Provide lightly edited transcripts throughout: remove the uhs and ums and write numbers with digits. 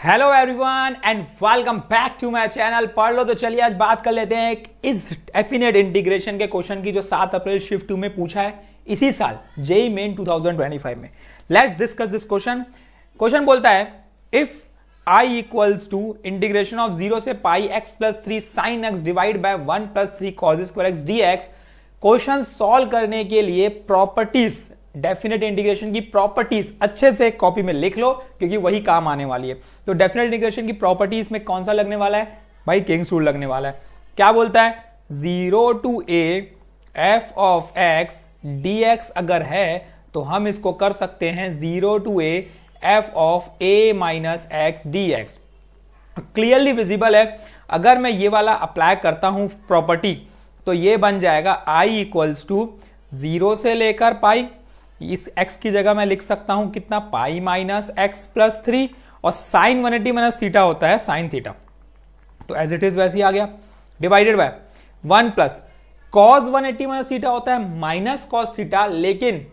Hello everyone and welcome back to my channel Padh Lo. तो चलिए आज बात कर लेते हैं इस डेफिनेट इंटीग्रेशन के क्वेश्चन की जो 7 अप्रैल शिफ्ट 2 में पूछा है इसी साल जेईई मेन 2025 में। Let's discuss this question. Question बोलता है if I equals to integration of 0 से pi x plus 3 sine x divide by 1 plus 3 cos square x dx। Question solve करने के लिए प्रॉपर्टीज, डेफिनेट इंटीग्रेशन की प्रॉपर्टीज अच्छे से कॉपी में लिख लो क्योंकि वही काम आने वाली है। तो डेफिनेट इंटीग्रेशन की प्रॉपर्टीज में कौन सा लगने वाला है भाई? किंग्स रूल लगने वाला है। क्या बोलता है? 0 टू a f of x dx अगर है तो हम इसको कर सकते हैं 0 टू a f of a minus x dx। Clearly visible है। अगर मैं ये वाला अप्लाई करता हूं प्रॉपर्टी तो ये बन जाएगा I इक्वल्स टू 0 से लेकर पाई, इस x की जगह मैं लिख सकता हूं कितना, पाई माइनस x प्लस 3 और साइन 180 माइनस थीटा होता है साइन थीटा, तो एज इट इज वैसे ही आ गया, divided by 1 plus cos 180 minus theta होता है माइनस कॉस थीटा, लेकिन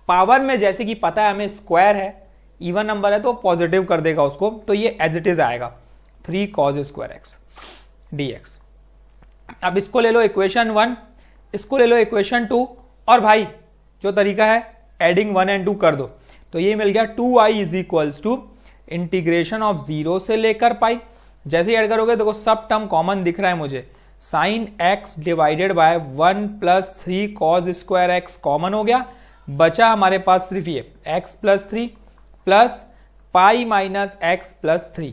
पावर में जैसे कि पता है हमें स्क्वायर है, इवन नंबर है तो पॉजिटिव कर देगा उसको, तो ये एज इट इज आएगा 3 कॉस स्क्वायर x dx। अब इसको ले लो इक्वेशन 1, इसको ले लो इक्वेशन 2, और भाई जो तरीका है एडिंग 1 एंड 2 कर दो, तो ये मिल गया 2i is equals to integration of 0 से लेकर पाई। जैसे ही ऐड करोगे देखो सब टर्म कॉमन दिख रहा है मुझे, sine x divided by 1 plus 3 cos square x common हो गया, बचा हमारे पास सिर्फ ये x plus 3 plus pi minus x plus 3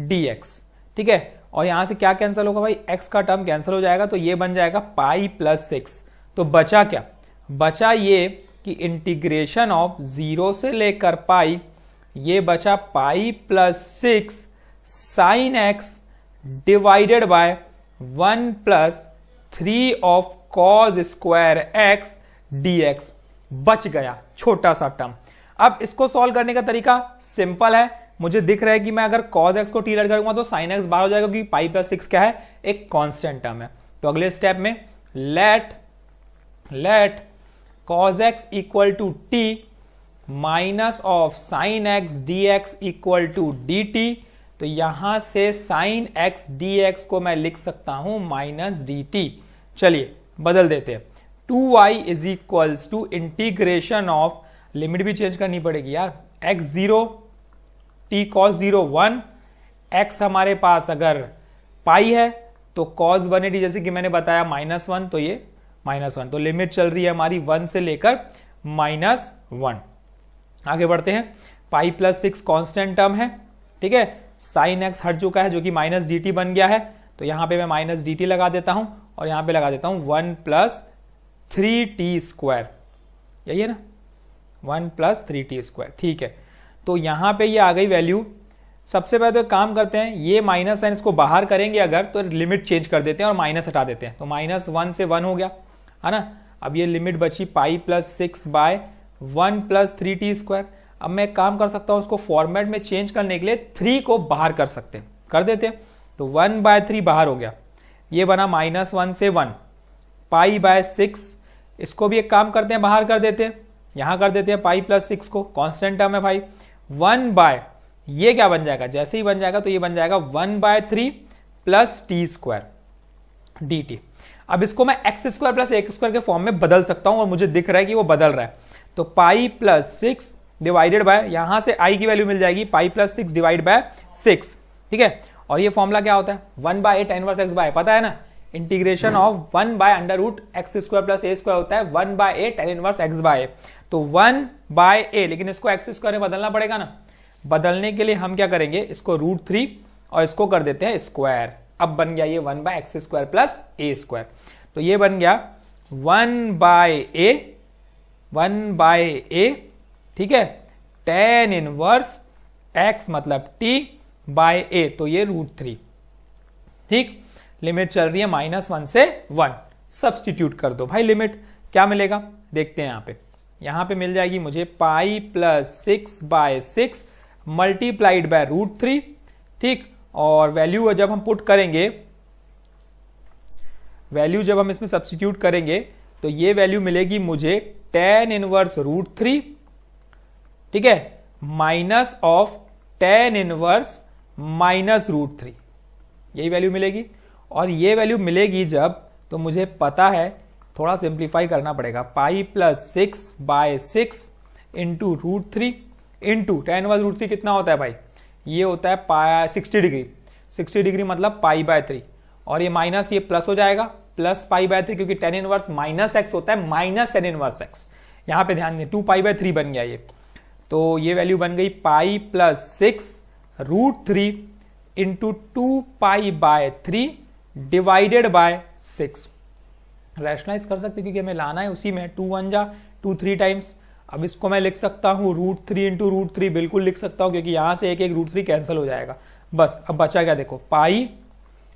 dx। ठीक है, और यहां से क्या कैंसिल होगा भाई? x का टर्म कैंसिल हो जाएगा तो ये बन जाएगा पाई प्लस 6। तो बचा क्या? बचा ये कि इंटीग्रेशन ऑफ 0 से लेकर पाई, ये बचा pi plus 6 sine x divided by 1 plus 3 of cos square x dx। बच गया छोटा सा टर्म। अब इसको सॉल्व करने का तरीका सिंपल है, मुझे दिख रहा है कि मैं अगर cos x को टी ऐड करूंगा तो sin x बाहर हो जाएगा क्योंकि पाई प्लस 6 क्या है? एक कांस्टेंट टर्म है। तो अगले स्टेप में let cos x equal to t minus of sin x dx equal to dt। तो यहां से sin x dx को मैं लिख सकता हूं माइनस dt। चलिए बदल देते हैं, 2i is equals to integration of, limit भी चेंज करनी पड़ेगी यार, x0 t cos 0 1, x हमारे पास अगर पाई है तो cos 180 जैसे कि मैंने बताया -1, तो ये -1, तो लिमिट चल रही है हमारी 1 से लेकर -1। आगे बढ़ते हैं, पाई प्लस 6 कांस्टेंट टर्म है, ठीक है, साइन x हट चुका है जो कि माइनस dt बन गया है, तो यहां पे मैं माइनस dt लगा देता हूं और यहां पे लगा देता हूं 1 प्लस 3t स्क्वायर, यही है ना, 1 प्लस 3t स्क्वायर। ठीक है, तो यहां पे ये आ गई वैल्यू। सबसे पहले तो काम करते हैं, ये माइनस साइन इसको बाहर करेंगे अगर तो लिमिट चेंज कर देते हैं और माइनस हटा देते हैं, तो -1 से 1 हो गया है ना। अब ये लिमिट बची pi plus 6 by 1 plus 3t square. अब मैं काम कर सकता हूं उसको फॉर्मेट में चेंज करने के लिए 3 को बाहर कर देते हैं, तो 1 बाय 3 बाहर हो गया, ये बना -1 से 1, पाई बाय 6, इसको भी एक काम करते हैं बाहर कर देते हैं, यहां कर देते हैं पाई प्लस 6 को, कांस्टेंट टर्म है भाई, 1 बाय, ये क्या बन जाएगा? जैसे ही बन जाएगा तो ये बन जाएगा 1 by 3 plus T square dt। अब इसको मैं एक्स स्क्वायर प्लस एक स्क्वायर के फॉर्म में बदल सकता हूं और मुझे दिख रहा है कि वो बदल रहा है, तो पाई प्लस 6 डिवाइडेड बाय, यहां से आई की वैल्यू मिल जाएगी पाई प्लस 6 डिवाइड बाय 6, ठीक है। और ये फॉर्मूला क्या होता है? 1 by A tan inverse x by, पता है ना, integration of 1 by under root X square plus A square होता है 1 by A tan inverse x by, तो 1 बाय ए, लेकिन इसको एक्स स्क्वायर में बदलना पड़ेगा ना। बदलने के लिए हम क्या करेंगे, इसको √3 और इसको कर देते हैं स्क्वायर। अब बन गया ये 1 bye x square plus A square, तो ये बन गया 1 बाय ए, ठीक है, tan इनवर्स x मतलब t बाय ए, तो ये √3, ठीक। लिमिट चल रही है -1 से 1, सब्सटीट्यूट कर दो भाई, लिमिट क्या मिलेगा देखते हैं। यहां पे मिल जाएगी मुझे pi plus 6 by 6 multiplied by √3, ठीक। और वैल्यू जब हम पुट करेंगे, वैल्यू जब हम इसमें सब्स्टिट्यूट करेंगे तो ये वैल्यू मिलेगी मुझे tan इनवर्स √3, ठीक है, माइनस ऑफ tan इनवर्स -√3, यही वैल्यू मिलेगी। और ये वैल्यू मिलेगी जब, तो मुझे पता है, थोड़ा सिंप्लीफाई करना पड़ेगा, pi plus 6/6 into √3 into tan−1√3 कितना होता है भाई, ये होता है 60 डिग्री। 60 डिग्री मतलब π/3, और ये माइनस ये प्लस हो जाएगा, प्लस π/3, क्योंकि tan इनवर्स -x होता है, माइनस tan इनवर्स x। यहां पे ध्यान दें 2π/3 बन गया ये, तो ये वैल्यू बन गई pi plus 6√3 into 2π/3 divided by 6। Rationalise कर सकते क्योंकि हमें लाना है उसी में, 2 1 जा 2 3 टाइम्स। अब इसको मैं लिख सकता हूं √3 इंटू √3, बिल्कुल लिख सकता हूं, क्योंकि यहां से एक √3 कैंसिल हो जाएगा। बस अब बचा क्या देखो, pi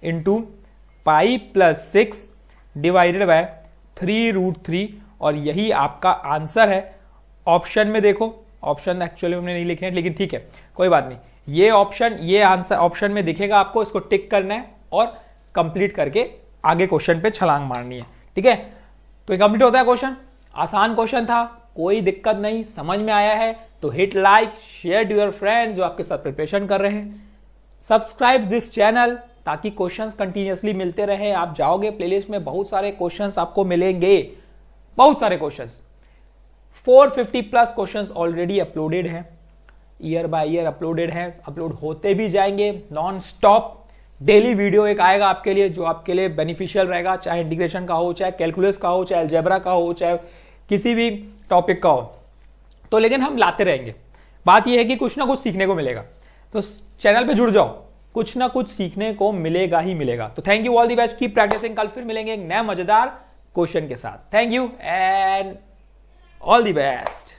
into pi plus 6 divided by 3√3, और यही आपका आंसर है। ऑप्शन में देखो, ऑप्शन एक्चुअली हमने नहीं लिखे हैं, लेकिन ठीक है कोई बात नहीं, ये ऑप्शन, ये आंसर ऑप्शन में दिखेगा आपको, इसको टिक करना है और कंप्लीट करके आगे क्वेश्चन पे छलांग मारनी है। ठीक है, तो ये कंप्लीट होता है क्वेश्चन। आसान क्वेश्चन था, कोई दिक्कत नहीं, समझ में आया है तो hit like, share to your friends जो आपके साथ प्रिपरेशन कर रहे हैं, सब्सक्राइब दिस चैनल ताकि क्वेश्चंस कंटिन्यूअसली मिलते रहे। आप जाओगे प्लेलिस्ट में, बहुत सारे क्वेश्चंस आपको मिलेंगे, बहुत सारे questions, 450 plus questions already uploaded हैं, ईयर बाय ईयर अपलोडेड है, अपलोड होते भी जाएंगे नॉन स्टॉप। डेली वीडियो एक आएगा आपके लिए जो आपके लिए बेनिफिशियल रहेगा, चाहे इंटीग्रेशन का हो, चाहे कैलकुलस का हो, चाहे अलजेब्रा का हो, चाहे किसी भी टॉपिक का हो, तो लेकिन हम लाते रहेंगे। बात यह है कि कुछ ना कुछ सीखने को मिलेगा, तो चैनल पे जुड़ जाओ, कुछ ना कुछ सीखने को मिलेगा ही मिलेगा। तो thank you, all the best, keep practising. कल फिर मिलेंगे एक नया मजेदार क्वेश्चन के साथ। Thank you and all the best.